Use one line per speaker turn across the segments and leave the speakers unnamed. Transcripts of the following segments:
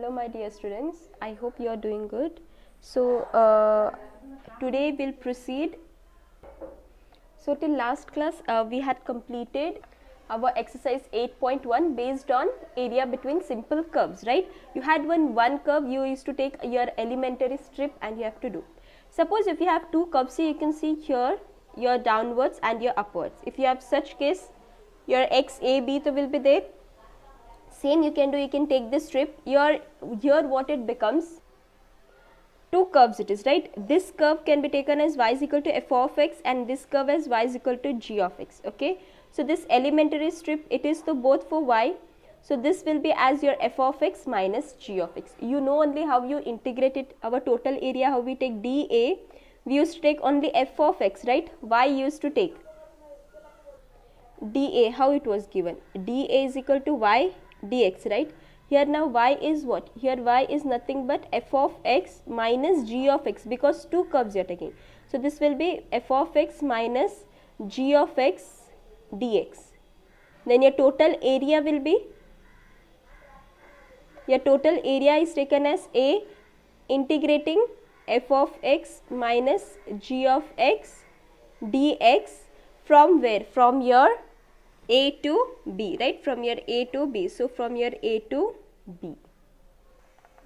Hello my dear students, I hope you are doing good. So today we'll proceed. So till last class we had completed our exercise 8.1 based on area between simple curves, right? You had one curve, you used to take your elementary strip and you have to do. Suppose if you have two curves, you can see here your downwards and your upwards. If you have such case, your x, a, b so will be there. Same you can do, you can take this strip, here what it becomes, two curves it is, right? This curve can be taken as y is equal to f of x and this curve as y is equal to g of x, okay? So this elementary strip, it is to both for y, so this will be as your f of x minus g of x. You know only how you integrate it, our total area, how we take dA, we used to take only f of x, right? Y used to take dA, how it was given, dA is equal to y dx, right? Here now y is what? Here y is nothing but f of x minus g of x, because two curves you are taking. So this will be f of x minus g of x dx. Then your total area will be, your total area is taken as a integrating f of x minus g of x dx from where? From your a to b, right? From your a to b. So from your a to b,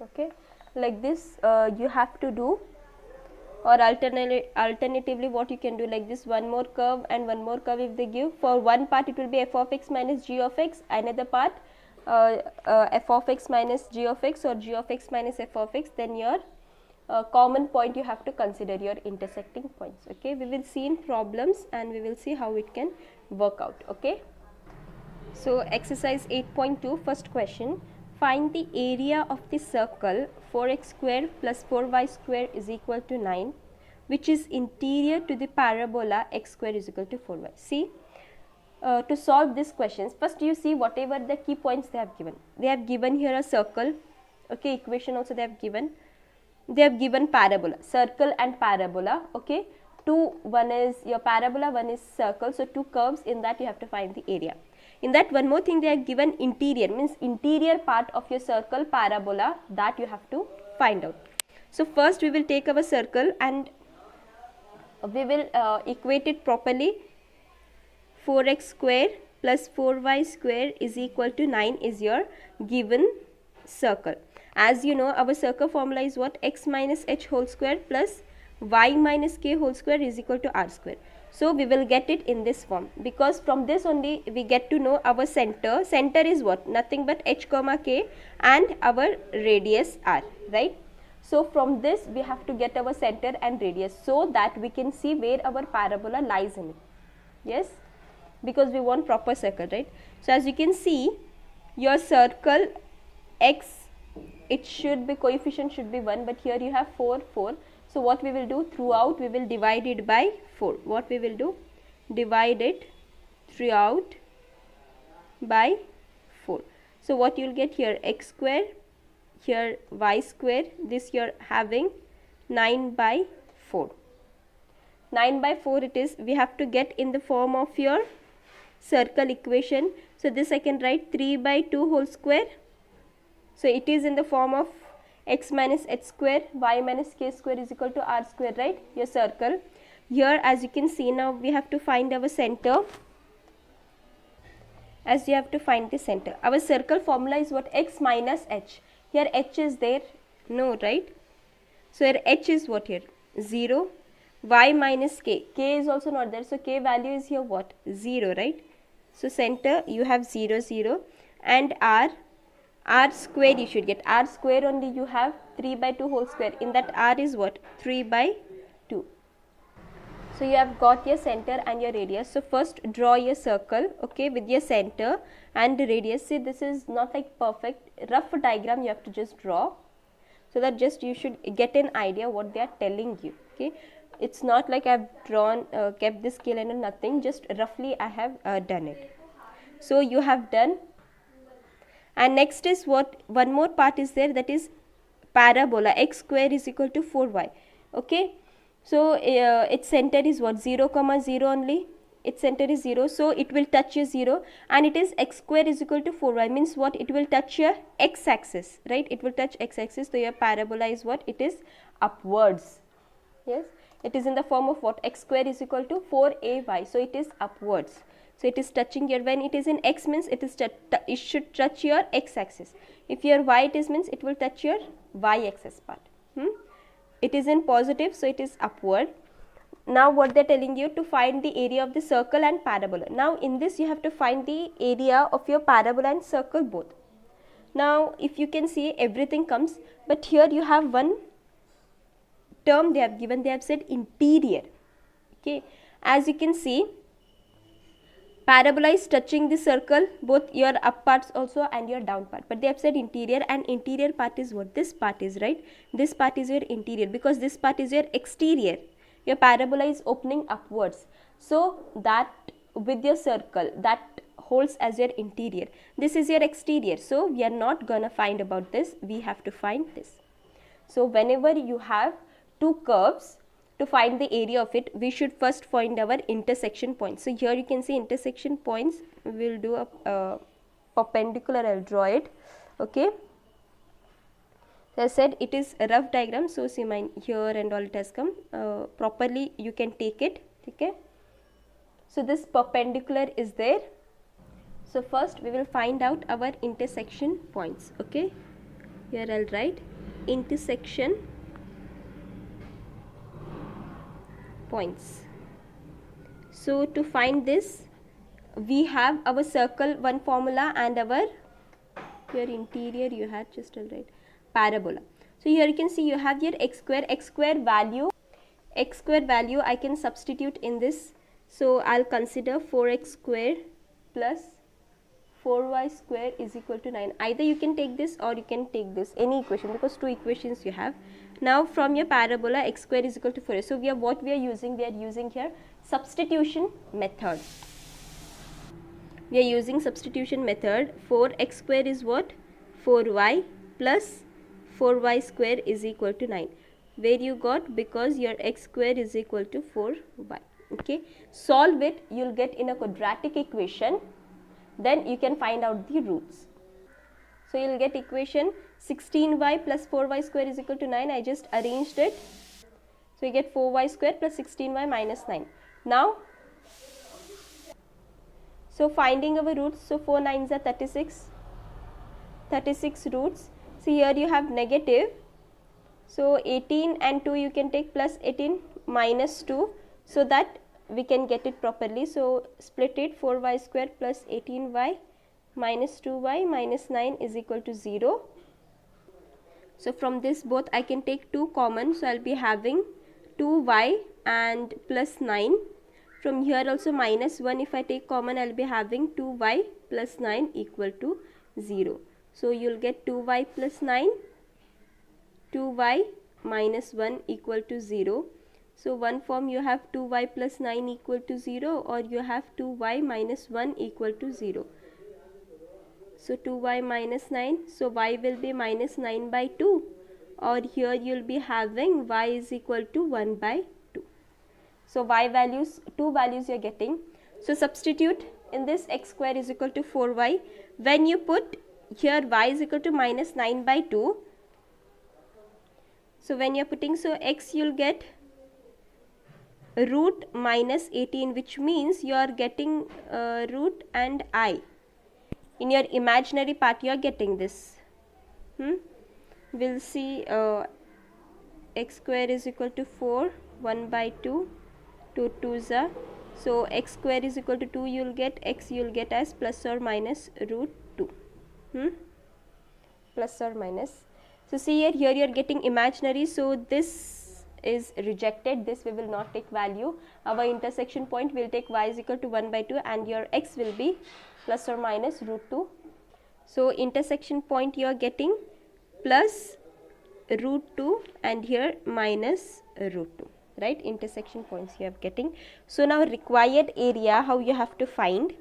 okay, like this you have to do, or alternatively what you can do, like this, one more curve and one more curve if they give. For one part it will be f of x minus g of x, another part f of x minus g of x or g of x minus f of x. Then your common point you have to consider your intersecting points, okay? We will see in problems and we will see how it can work out, okay? So exercise 8.2, first question, find the area of the circle 4x square plus 4y square is equal to 9, which is interior to the parabola x square is equal to 4y. See, to solve these questions, first you see whatever the key points they have given. They have given here a circle, okay, equation also they have given. They have given parabola, circle and parabola, okay? One is your parabola, one is circle, so two curves, in that you have to find the area. In that one more thing they have given interior, means interior part of your circle parabola, that you have to find out. So first we will take our circle and we will equate it properly. 4x square plus 4y square is equal to 9 is your given circle. As you know, our circle formula is what? X minus h whole square plus y minus k whole square is equal to r square. So we will get it in this form, because from this only we get to know our center. Center is what? Nothing but h comma k and our radius r, right? So from this we have to get our center and radius, so that we can see where our parabola lies in it. Yes, because we want proper circle, right? So as you can see, your circle x, it should be, coefficient should be 1, but here you have 4. So what we will do, throughout we will divide it by 4. What we will do, divide it throughout by 4. So what you will get here, x square, here y square, this you are having 9 by 4. 9 by 4 it is, we have to get in the form of your circle equation. So this I can write 3 by 2 whole square. So it is in the form of x minus h square, y minus k square is equal to r square, right? Your circle. Here as you can see, now we have to find our center. As you have to find the center, our circle formula is what? X minus h. Here h is there? No, right? So here h is what here? 0. Y minus k. K is also not there. So k value is here what? 0, right? So center you have 0, 0 and r square you should get. R square only you have 3 by 2 whole square. In that r is what? 3 by 2. So you have got your center and your radius. So first draw your circle, okay, with your center and radius. See, this is not like perfect, rough diagram you have to just draw, so that just you should get an idea what they are telling you, okay? It's not like I have drawn, kept this scale and nothing, just roughly I have done it. So you have done. And next is what? One more part is there, that is parabola x square is equal to 4y, okay? So its center is what? 0 comma 0 only. its center is 0, so it will touch your 0, and it is x square is equal to 4y, means what? It will touch your x axis, right? It will touch x axis, so your parabola is what? It is upwards. Yes, it is in the form of what? X square is equal to 4ay, so it is upwards. So it is touching your, when it is in x means it is it should touch your x axis. If your y it is means it will touch your y axis part. It is in positive, so it is upward. Now what they are telling you, to find the area of the circle and parabola. Now in this you have to find the area of your parabola and circle both. Now if you can see, everything comes, but here you have one term they have given, they have said interior. Okay, as you can see, parabola is touching the circle, both your up parts also and your down part, but they have said interior, and interior part is what? This part is, right? This part is your interior, because this part is your exterior. Your parabola is opening upwards, so that with your circle, that holds as your interior. This is your exterior, so we are not gonna find about this, we have to find this. So whenever you have two curves, to find the area of it, we should first find our intersection points. So here you can see intersection points. We will do a perpendicular, I will draw it. Okay, as I said, it is a rough diagram, so see mine here and all it has come properly, you can take it. Okay, so this perpendicular is there. So first we will find out our intersection points. Okay, here I will write intersection points. So to find this, we have our circle one formula, and our here interior you had, just I'll write parabola. So here you can see you have your x square value I can substitute in this. So I'll consider 4x square plus 4y square is equal to 9. Either you can take this or you can take this, any equation, because two equations you have. Now from your parabola, x square is equal to 4. So we are using here substitution method. We are using substitution method. 4x square is what? 4y plus 4y square is equal to 9. Where you got? Because your x square is equal to 4y. Okay, solve it, you will get in a quadratic equation, then you can find out the roots. So you will get equation 16y plus 4y square is equal to 9. I just arranged it. So you get 4y square plus 16y minus 9. Now, so finding our roots, so 4 9s are 36 roots. See here you have negative, so 18 and 2 you can take, plus 18 minus 2, so that we can get it properly. So split it, 4y square plus 18y minus 2y minus 9 is equal to 0. So from this both I can take 2 common, so I will be having 2y and plus 9. From here also minus 1 if I take common, I will be having 2y plus 9 equal to 0. So you will get 2y plus 9, 2y minus 1 equal to 0. So one form you have 2y plus 9 equal to 0, or you have 2y minus 1 equal to 0. So 2y minus 9, so y will be minus 9 by 2, or here you will be having y is equal to 1 by 2. So y values, 2 values you are getting. So substitute in this, x square is equal to 4y. When you put here y is equal to minus 9 by 2, so when you are putting, so x you will get root minus 18, which means you are getting root and I. In your imaginary part you are getting this. We'll see x square is equal to 4, 1 by 2, 2 2s are. So x square is equal to 2, you will get x, you will get as plus or minus root 2. Plus or minus. So see here you are getting imaginary, so this is rejected, this we will not take value. Our intersection point will take y is equal to 1 by 2 and your x will be plus or minus root 2. So intersection point you are getting plus root 2 and here minus root 2, right? Intersection points you are getting. So now required area, how you have to find?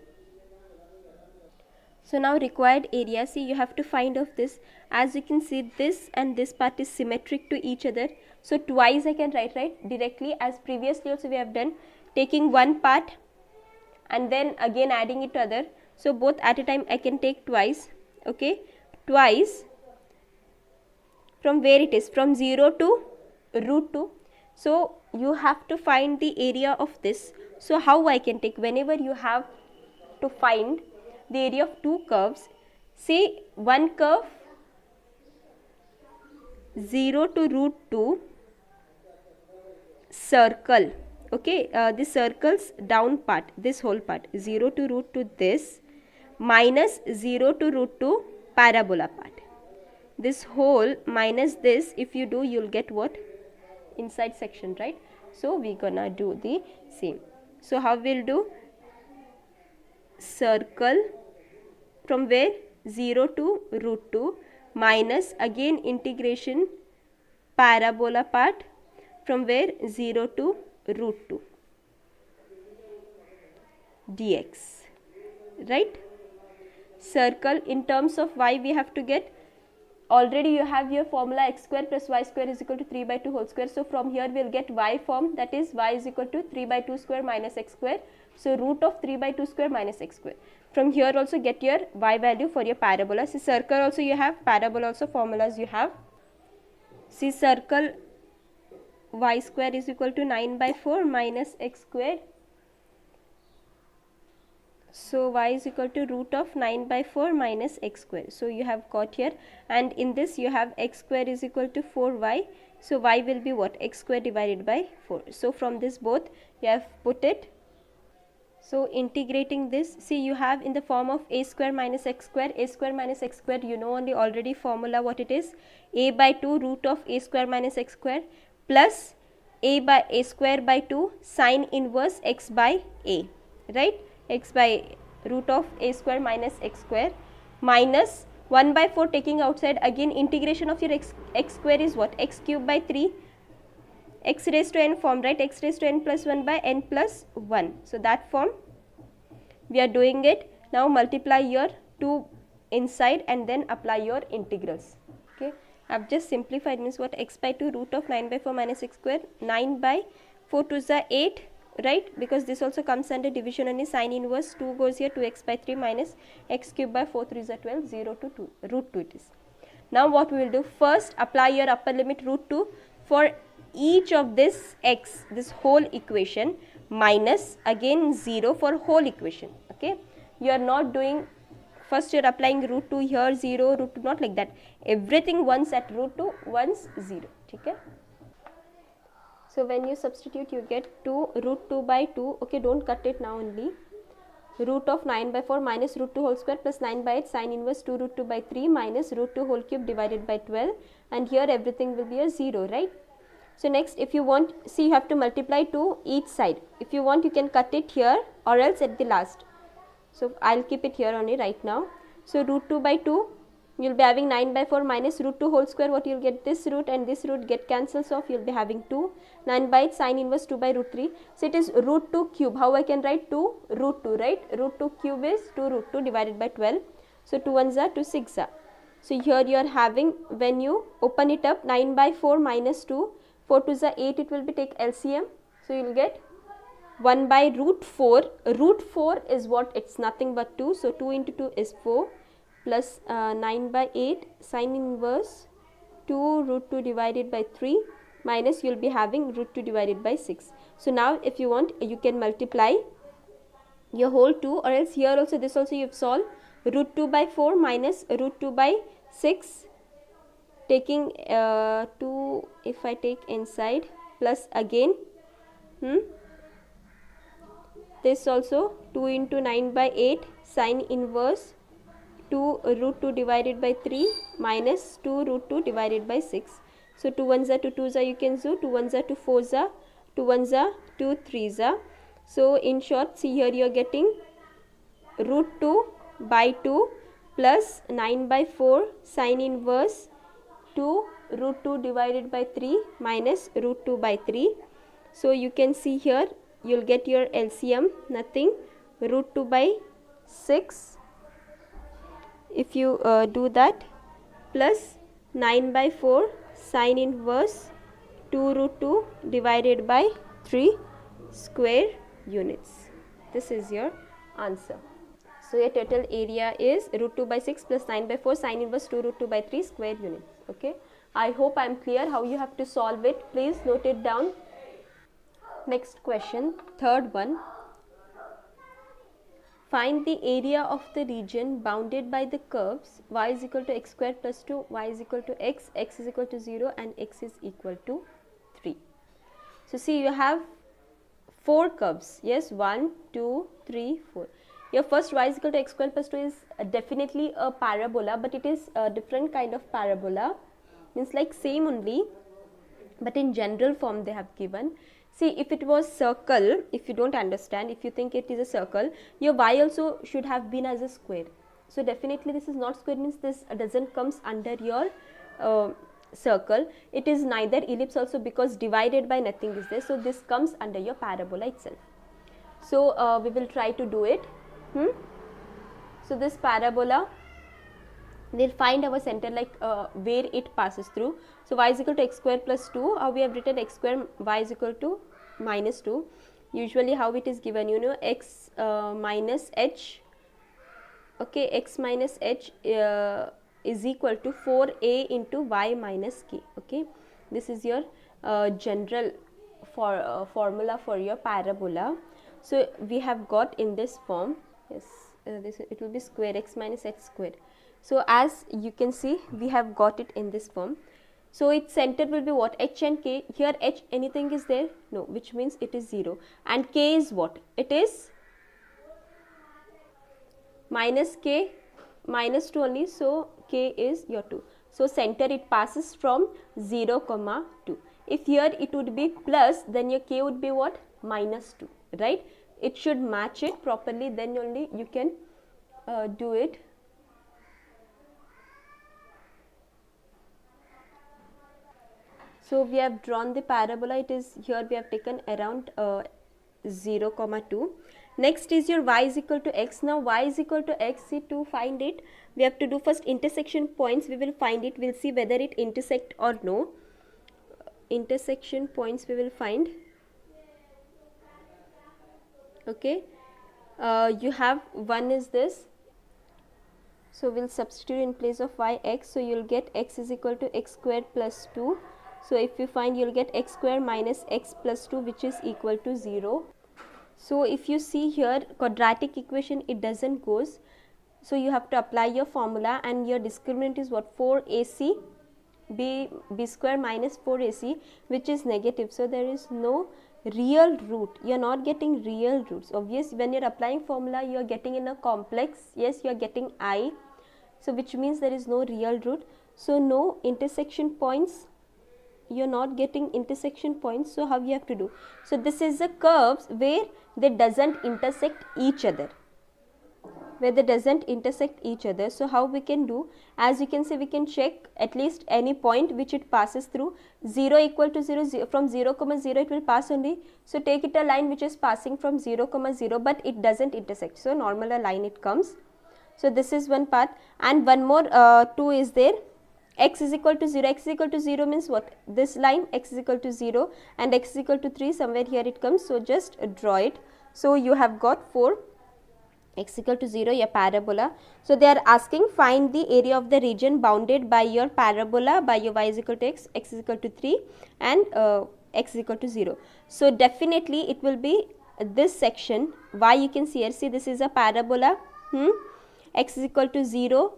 So now required area, see you have to find of this. As you can see, this and this part is symmetric to each other. So twice I can write directly, as previously also we have done, taking one part and then again adding it to other. So both at a time I can take twice. Okay, twice from where it is, from 0 to root 2. So you have to find the area of this. So how I can take, whenever you have to find the area of two curves, say one curve 0 to root 2 circle. Okay, this circle's down part, this whole part, 0 to root 2 this, minus 0 to root 2 parabola part. This whole minus this, if you do, you'll get what? Inside section, right? So we're gonna do the same. So how we'll do? Circle from where? 0 to root 2 minus again integration parabola part from where? 0 to root 2 dx, right? Circle in terms of y, we have to get, already you have your formula x square plus y square is equal to 3 by 2 whole square. So from here we will get y form, that is y is equal to 3 by 2 square minus x square. So root of 3 by 2 square minus x square. From here also get your y value for your parabola. See, circle also you have, parabola also formulas you have. See, circle y square is equal to 9 by 4 minus x square. So y is equal to root of 9 by 4 minus x square. So you have got here, and in this you have x square is equal to 4y. So y will be what? X square divided by 4. So from this both you have put it. So integrating this, see, you have in the form of a square minus x square. A square minus x square, you know only already formula what it is. A by 2 root of a square minus x square plus a by a square by 2 sine inverse x by a, right? X by root of a square minus x square minus 1 by 4 taking outside, again integration of your x square is what? X cube by 3, x raised to n form, right? X raised to n plus 1 by n plus 1. So that form we are doing it. Now multiply your 2 inside and then apply your integrals. Okay, I have just simplified, means what? X by 2 root of 9 by 4 minus x square, 9 by 4 to the 8, right? Because this also comes under division only, sine inverse 2 goes here, 2x by 3 minus x cube by 4 3 is 12, 0 to 2, root 2 it is. Now what we will do? First apply your upper limit root 2 for each of this x, this whole equation, minus again 0 for whole equation. Okay, you are not doing, first you are applying root 2 here, 0, root 2, not like that. Everything once at root 2, once 0. Okay. So when you substitute, you get 2 root 2 by 2. Okay, don't cut it now only. Root of 9 by 4 minus root 2 whole square plus 9 by 8 sine inverse 2 root 2 by 3 minus root 2 whole cube divided by 12, and here everything will be a 0, right? So next, if you want, see, you have to multiply to each side. If you want, you can cut it here or else at the last. So I'll keep it here only right now. So root 2 by 2, you will be having 9 by 4 minus root 2 whole square, what you will get? This root and this root get cancels off, you will be having 2. 9 by 8 sine inverse 2 by root 3. So it is root 2 cube. How I can write 2 root 2, right? Root 2 cube is 2 root 2 divided by 12. So 2 ones are 2 6 are. So here you are having, when you open it up, 9 by 4 minus 2, 4 to the 8, it will be take LCM. So you will get 1 by root 4. Root 4 is what? It's nothing but 2. So 2 into 2 is 4 plus 9 by 8 sine inverse 2 root 2 divided by 3 minus, you will be having root 2 divided by 6. So now if you want, you can multiply your whole 2, or else here also, this also you have solved. Root 2 by 4 minus root 2 by 6, taking 2 if I take inside, plus again this also 2 into 9 by 8 sine inverse 2 root 2 divided by 3 minus 2 root 2 divided by 6. So 2 ones are 2 twos are, you can do 2 ones are 2 fours are, 2 ones are 2 threes are. So in short, see here you are getting root 2 by 2 plus 9 by 4 sine inverse 2 root 2 divided by 3 minus root 2 by 3. So you can see here, you will get your LCM, nothing, root 2 by 6, if you do that, plus 9 by 4 sine inverse 2 root 2 divided by 3 square units. This is your answer. So your total area is root 2 by 6 plus 9 by 4 sine inverse 2 root 2 by 3 square units. Okay. I hope I am clear how you have to solve it. Please note it down. Next question, third one. Find the area of the region bounded by the curves y is equal to x square plus 2, y is equal to x is equal to 0 and x is equal to 3. So see, you have 4 curves, yes, 1, 2, 3, 4. Your first y is equal to x square plus 2 is definitely a parabola, but it is a different kind of parabola, means like same only, but in general form they have given. See, if it was circle, if you don't understand, if you think it is a circle, your y also should have been as a square. So definitely this is not square, means this doesn't comes under your circle. It is neither ellipse also, because divided by nothing is there. So this comes under your parabola itself. So we will try to do it. So this parabola, we'll find our center, like where it passes through. So y is equal to x square plus 2, we have written x square, y is equal to minus 2. Usually how it is given, you know, x minus h, okay, x minus h is equal to 4a into y minus k, okay. This is your general formula for your parabola. So we have got in this form, yes, this it will be square x minus h square. So as you can see, we have got it in this form. So its center will be what? H and k. Here h, anything is there? No, which means it is 0. And k is what? It is minus k, minus 2 only. So k is your 2. So center it passes from 0, 2. If here it would be plus, then your k would be what? Minus 2, right? It should match it properly, then only you can do it. So we have drawn the parabola. It is here we have taken around 0, 2. Next is your y is equal to x. Now y is equal to x. See, to find it, we have to do first intersection points. We will find it. We'll see whether it intersect or no. Intersection points we will find. Okay. You have one is this. So we'll substitute in place of y x. So you'll get x is equal to x squared plus 2. So if you find, you'll get x square minus x plus 2, which is equal to 0. So if you see here, quadratic equation, it doesn't goes. So you have to apply your formula, and your discriminant is what? 4ac b square minus 4ac, which is negative. So there is no real root. You are not getting real roots. Obviously, when you are applying formula, you are getting in a complex. Yes, you are getting I. So which means there is no real root. So no intersection points. You are not getting intersection points. So how you have to do? So this is the curves where they doesn't intersect each other. Where they doesn't intersect each other. So how we can do? As you can see, we can check at least any point which it passes through. 0 equal to 0, from 0, 0 it will pass only. So take it a line which is passing from 0, 0, but it doesn't intersect. So normal a line it comes. So this is one part, and one more 2 is there. X is equal to 0, x is equal to 0 means what? This line, x is equal to 0 and x is equal to 3, somewhere here it comes. So just draw it. So you have got 4, x equal to 0, your parabola. So they are asking, find the area of the region bounded by your parabola by your y is equal to x, x is equal to 3 and x is equal to 0. So definitely it will be this section. Y you can see here, see this is a parabola, x is equal to 0.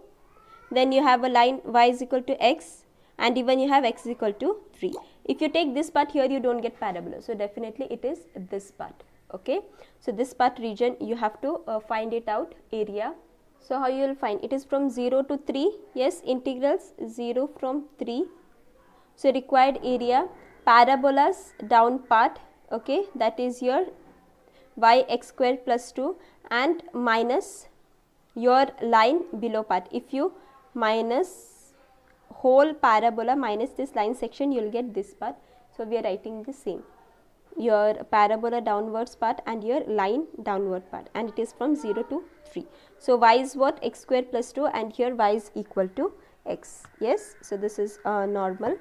Then you have a line y is equal to x, and even you have x is equal to 3. If you take this part here, you don't get parabola. So definitely it is this part. Okay. So this part region you have to find it out, area. So how you will find? It is from 0 to 3. Yes, integrals 0 from 3. So required area, parabola's down part. Okay, that is your y x square plus 2 and minus your line below part. If you minus whole parabola minus this line section, you will get this part. So we are writing the same, your parabola downwards part and your line downward part, and it is from 0 to 3. So y is what? X square plus 2, and here y is equal to x. Yes, so this is normal.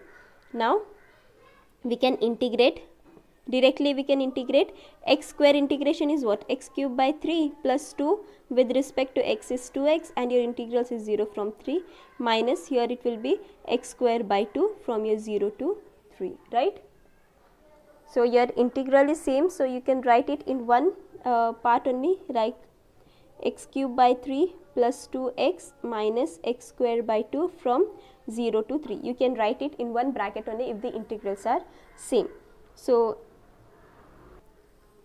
Now we can integrate Directly we can integrate. X square integration is what? X cube by 3 plus 2 with respect to x is 2x, and your integrals is 0 from 3 minus, here it will be x square by 2 from your 0 to 3, right? So your integral is same, so you can write it in one part only, like x cube by 3 plus 2x minus x square by 2 from 0 to 3. You can write it in one bracket only if the integrals are same. So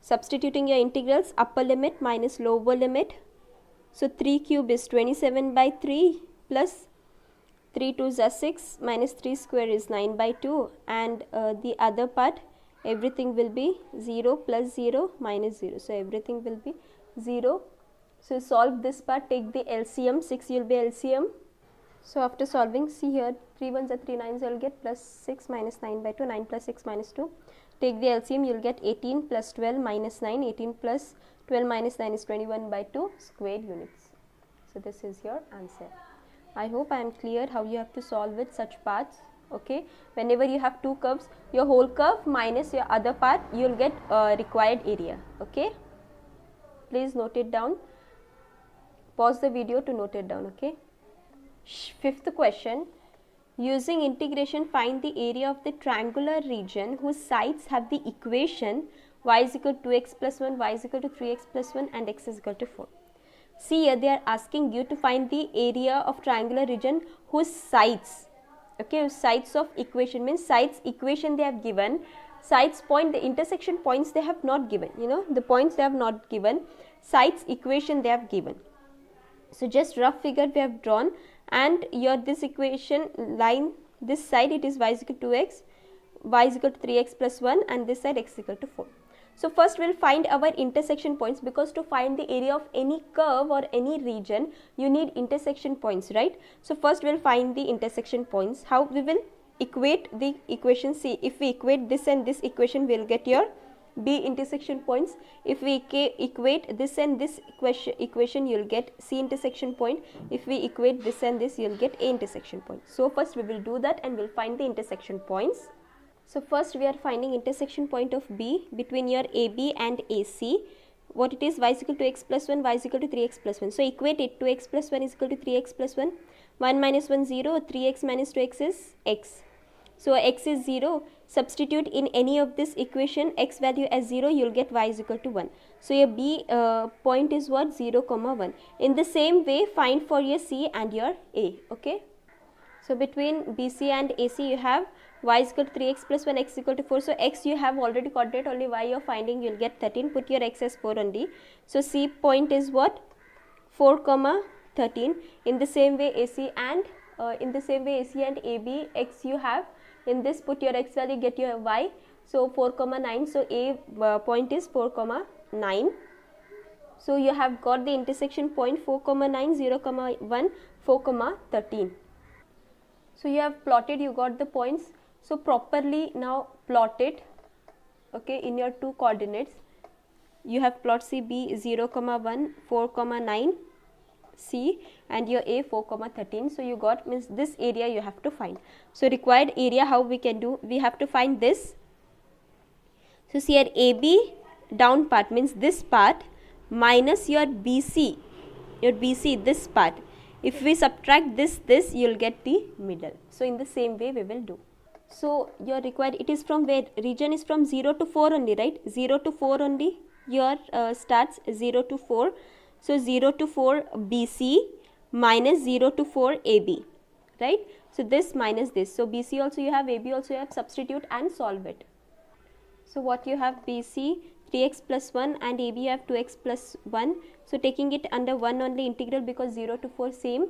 substituting your integrals, upper limit minus lower limit. So 3 cube is 27 by 3 plus 3 2s are 6 minus 3 square is 9 by 2, and the other part everything will be 0 plus 0 minus 0. So everything will be 0. So solve this part, take the LCM, 6 will be LCM. So after solving, see here 3 1s are 3 9s, you will get plus 6 minus 9 by 2, 9 plus 6 minus 2. Take the LCM, you will get 18 plus 12 minus 9, 18 plus 12 minus 9 is 21 by 2 square units. So this is your answer. I hope I am clear how you have to solve with such parts. Okay, whenever you have two curves, your whole curve minus your other part, you will get required area. Okay, please note it down. Pause the video to note it down. Okay. Fifth question. Using integration, find the area of the triangular region whose sides have the equation y is equal to 2x plus 1, y is equal to 3x plus 1 and x is equal to 4. See here they are asking you to find the area of triangular region whose sides, okay, sides of equation means sides equation they have given, sides point, the intersection points they have not given, you know, the points they have not given, sides equation they have given. So just rough figure we have drawn, and your this equation line, this side it is y is equal to 2x, y is equal to 3x plus 1 and this side x is equal to 4. So first we will find our intersection points, because to find the area of any curve or any region you need intersection points, right? So first we will find the intersection points. How we will equate the equation? See, if we equate this and this equation, we will get your B intersection points. If we equate this and this equation, you will get C intersection point. If we equate this and this, you will get A intersection point. So first we will do that and we will find the intersection points. So first we are finding intersection point of B between your AB and AC. What it is? Y is equal to x plus 1, y is equal to 3x plus 1. So equate it. 2x plus 1 is equal to 3x plus 1. 1 minus 1 0, 3x minus 2x is x. So x is 0. Substitute in any of this equation x value as 0, you will get y is equal to 1. So your B point is what? 0, 1. In the same way, find for your C and your A. Okay. So between BC and AC you have y is equal to 3x plus 1, x is equal to 4. So x you have already got it, only y you are finding, you will get 13. Put your x as 4 only. So C point is what? 4, 13. In the same way AC and AC and AB, x you have. In this put your x value, get your y. So 4, 9. So A point is 4, 9. So you have got the intersection point 4, 9, 0, 1, 4, 13. So you have plotted, you got the points. So properly now plot it, okay, in your two coordinates. You have plot C B 0, 1, 4, 9, C, and your A 4, 13. So you got, means this area you have to find. So required area, how we can do? We have to find this. So see here AB down part means this part minus your BC, this part. If we subtract this, you will get the middle. So in the same way we will do. So your required, it is from where? Region is from 0 to 4 only, right? 0 to 4 only your starts 0 to 4. So 0 to 4 BC minus 0 to 4 AB, right? So this minus this. So BC also you have, AB also you have, substitute and solve it. So what you have? BC 3x plus 1 and AB you have 2x plus 1. So taking it under 1 only integral, because 0 to 4 same.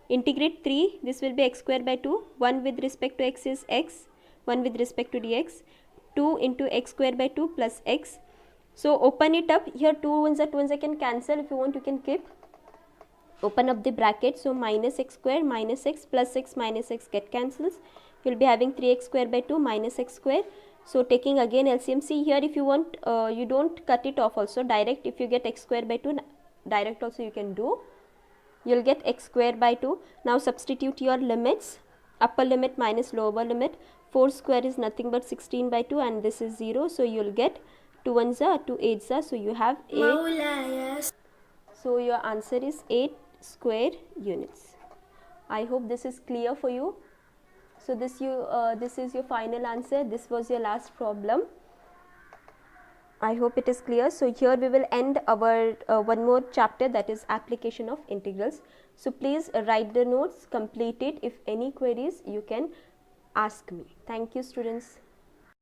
Integrate 3, this will be x square by 2. 1 with respect to x is x, 1 with respect to dx. 2 into x square by 2 plus x. So open it up. Here 2 ones I can cancel. If you want you can keep. Open up the bracket. So minus x square minus x plus x minus x get cancels. You will be having 3x square by 2 minus x square. So taking again LCM. See here, if you want, you don't cut it off also. Direct, if you get x square by 2, direct also you can do. You will get x square by 2. Now substitute your limits. upper limit minus lower limit. 4 square is nothing but 16 by 2 and this is 0. So you will get 2 ones are 2 eights are. So you have 8. So your answer is 8 square units. I hope this is clear for you. So this is your final answer. This was your last problem. I hope it is clear. So here we will end our one more chapter, that is application of integrals. So please write the notes, complete it. If any queries you can ask me. Thank you students.